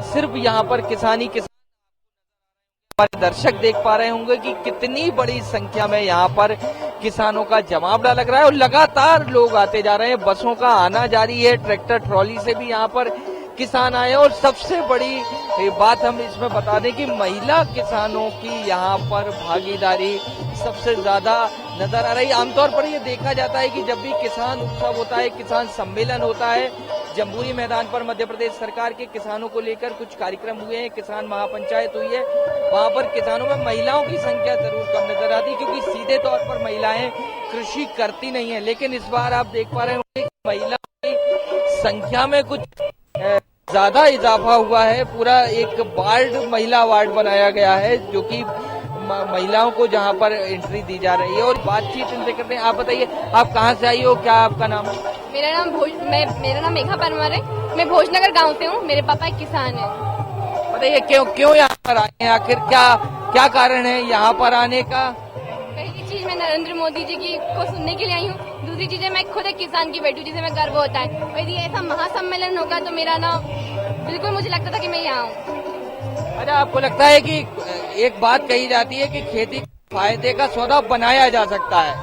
सिर्फ यहाँ पर किसानी किसान हमारे दर्शक देख पा रहे होंगे कि कितनी बड़ी संख्या में यहाँ पर किसानों का जमावड़ा लग रहा है और लगातार लोग आते जा रहे हैं। बसों का आना जारी है, ट्रैक्टर ट्रॉली से भी यहाँ पर किसान आए और सबसे बड़ी बात हम इसमें बता दें कि महिला किसानों की यहाँ पर भागीदारी सबसे ज्यादा नजर आ रही है। आमतौर पर ये देखा जाता है कि जब भी किसान उत्सव होता है, किसान सम्मेलन होता है, जम्बूरी मैदान पर मध्य प्रदेश सरकार के किसानों को लेकर कुछ कार्यक्रम हुए हैं, किसान महापंचायत हुई है, वहां पर किसानों में महिलाओं की संख्या जरूर कम नजर आती है क्योंकि सीधे तौर पर महिलाएं कृषि करती नहीं है। लेकिन इस बार आप देख पा रहे होंगे कि महिलाओं की संख्या में कुछ ज्यादा इजाफा हुआ है। पूरा एक महिला वार्ड बनाया गया है जो कि महिलाओं को जहां पर एंट्री दी जा रही है और बातचीत इनसे करते हैं। आप बताइए, आप कहां से आई हो, क्या आपका नाम है? मेरा नाम मेघा परमार है। मैं भोजनगर गांव से हूँ। मेरे पापा एक किसान है। बताइए क्यों यहाँ पर आए हैं, आखिर क्या कारण है यहाँ पर आने का? पहली चीज मैं नरेंद्र मोदी जी की को सुनने के लिए आई हूँ। दूसरी चीज है मैं खुद एक किसान की बेटी हूँ जिसे मैं गर्व होता है। यदि ऐसा महासम्मेलन होगा तो मेरा ना बिल्कुल मुझे लगता था कि मैं यहाँ हूँ। अच्छा, आपको लगता है कि एक बात कही जाती है कि खेती फायदे का सौदा बनाया जा सकता है,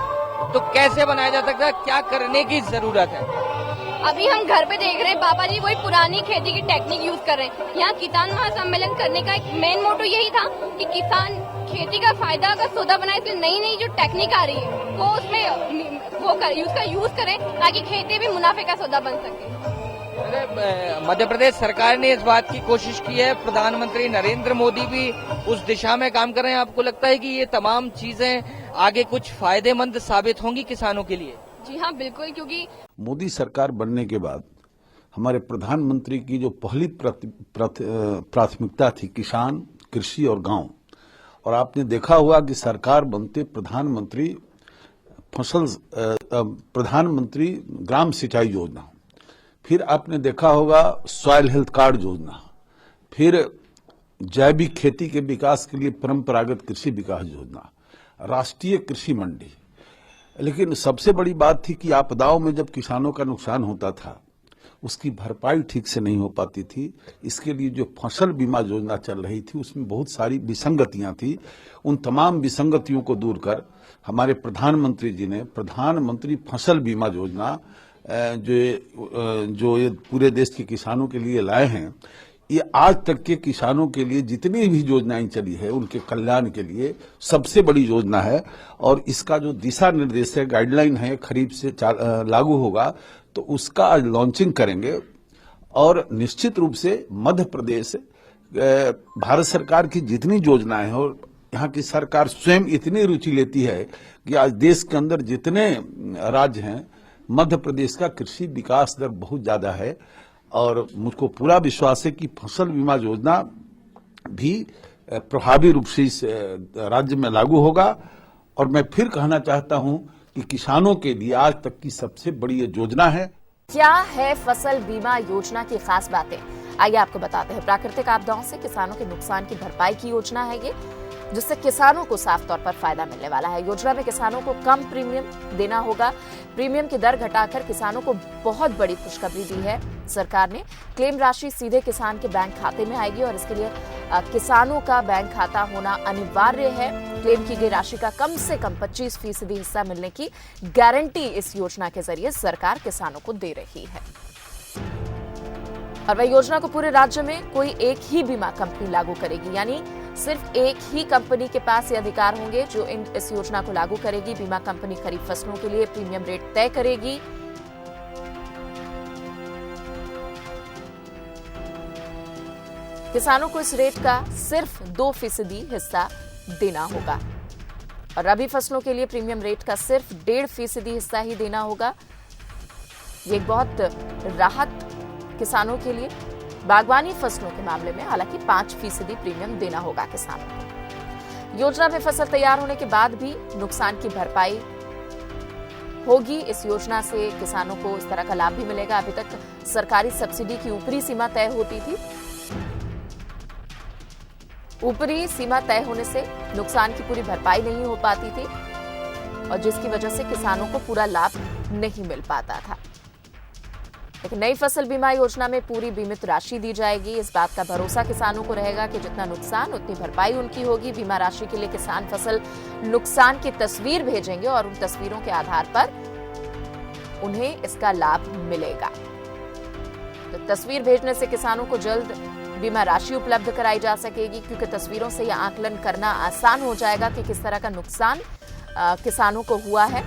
तो कैसे बनाया जा सकता है, क्या करने की जरूरत है? अभी हम घर पे देख रहे हैं पापा जी वही पुरानी खेती की टेक्निक यूज कर रहे हैं। यहाँ किसान महासम्मेलन करने का एक मेन मोटो यही था कि किसान खेती का फायदा का सौदा बनाए, इसलिए नई नई जो टेक्निक आ रही है वो उसमें यूज करें ताकि खेती भी मुनाफे का सौदा बन सके। मध्य प्रदेश सरकार ने इस बात की कोशिश की है, प्रधानमंत्री नरेंद्र मोदी भी उस दिशा में काम कर रहे हैं। आपको लगता है कि ये तमाम चीजें आगे कुछ फायदेमंद साबित होंगी किसानों के लिए? जी हाँ, बिल्कुल, क्योंकि मोदी सरकार बनने के बाद हमारे प्रधानमंत्री की जो पहली प्राथमिकता थी किसान, कृषि और गांव, और आपने देखा होगा कि सरकार बनते प्रधानमंत्री ग्राम सिंचाई योजना, फिर आपने देखा होगा सॉइल हेल्थ कार्ड योजना, फिर जैविक खेती के विकास के लिए परंपरागत कृषि विकास योजना, राष्ट्रीय कृषि मंडी। लेकिन सबसे बड़ी बात थी कि आपदाओं में जब किसानों का नुकसान होता था उसकी भरपाई ठीक से नहीं हो पाती थी। इसके लिए जो फसल बीमा योजना चल रही थी उसमें बहुत सारी विसंगतियां थी। उन तमाम विसंगतियों को दूर कर हमारे प्रधानमंत्री जी ने प्रधानमंत्री फसल बीमा योजना जो ये पूरे देश के किसानों के लिए लाए हैं, ये आज तक के किसानों के लिए जितनी भी योजनाएं चली है उनके कल्याण के लिए सबसे बड़ी योजना है। और इसका जो दिशा निर्देश है, गाइडलाइन है, खरीफ से लागू होगा, तो उसका आज लॉन्चिंग करेंगे। और निश्चित रूप से मध्य प्रदेश भारत सरकार की जितनी योजनाएं हैं और यहाँ की सरकार स्वयं इतनी रुचि लेती है कि आज देश के अंदर जितने राज्य हैं, मध्य प्रदेश का कृषि विकास दर बहुत ज्यादा है। और मुझको पूरा विश्वास है कि फसल बीमा योजना भी प्रभावी रूप से इस राज्य में लागू होगा। और मैं फिर कहना चाहता हूं कि किसानों के लिए आज तक की सबसे बड़ी ये योजना है। क्या है फसल बीमा योजना की खास बातें, आइए आपको बताते हैं। प्राकृतिक आपदाओं से किसानों के नुकसान की भरपाई की योजना है ये, जिससे किसानों को साफ तौर पर फायदा मिलने वाला है। योजना में किसानों को कम प्रीमियम देना होगा। प्रीमियम की दर घटाकर किसानों को बहुत बड़ी खुशखबरी दी है सरकार ने। क्लेम राशि सीधे किसान के बैंक खाते में आएगी और इसके लिए किसानों का बैंक खाता होना अनिवार्य है। क्लेम की गई राशि का कम से कम 25% हिस्सा मिलने की गारंटी इस योजना के जरिए सरकार किसानों को दे रही है। और वह योजना को पूरे राज्य में कोई एक ही बीमा कंपनी लागू करेगी, यानी सिर्फ एक ही कंपनी के पास ये अधिकार होंगे जो इस योजना को लागू करेगी। बीमा कंपनी खरीफ फसलों के लिए प्रीमियम रेट तय करेगी। किसानों को इस रेट का सिर्फ 2% हिस्सा देना होगा और रबी फसलों के लिए प्रीमियम रेट का सिर्फ 1.5% हिस्सा ही देना होगा। ये एक बहुत राहत किसानों के लिए। बागवानी फसलों के मामले में हालांकि 5% प्रीमियम देना होगा किसानों को। योजना में फसल तैयार होने के बाद भी नुकसान की भरपाई होगी। इस योजना से किसानों को इस तरह का लाभ भी मिलेगा। अभी तक सरकारी सब्सिडी की ऊपरी सीमा तय होती थी। ऊपरी सीमा तय होने से नुकसान की पूरी भरपाई नहीं हो पाती थी और जिसकी वजह से किसानों को पूरा लाभ नहीं मिल पाता था। लेकिन नई फसल बीमा योजना में पूरी बीमित राशि दी जाएगी। इस बात का भरोसा किसानों को रहेगा कि जितना नुकसान उतनी भरपाई उनकी होगी। बीमा राशि के लिए किसान फसल नुकसान की तस्वीर भेजेंगे और उन तस्वीरों के आधार पर उन्हें इसका लाभ मिलेगा। तो तस्वीर भेजने से किसानों को जल्द बीमा राशि उपलब्ध कराई जा सकेगी, क्योंकि तस्वीरों से यह आकलन करना आसान हो जाएगा कि किस तरह का नुकसान किसानों को हुआ है।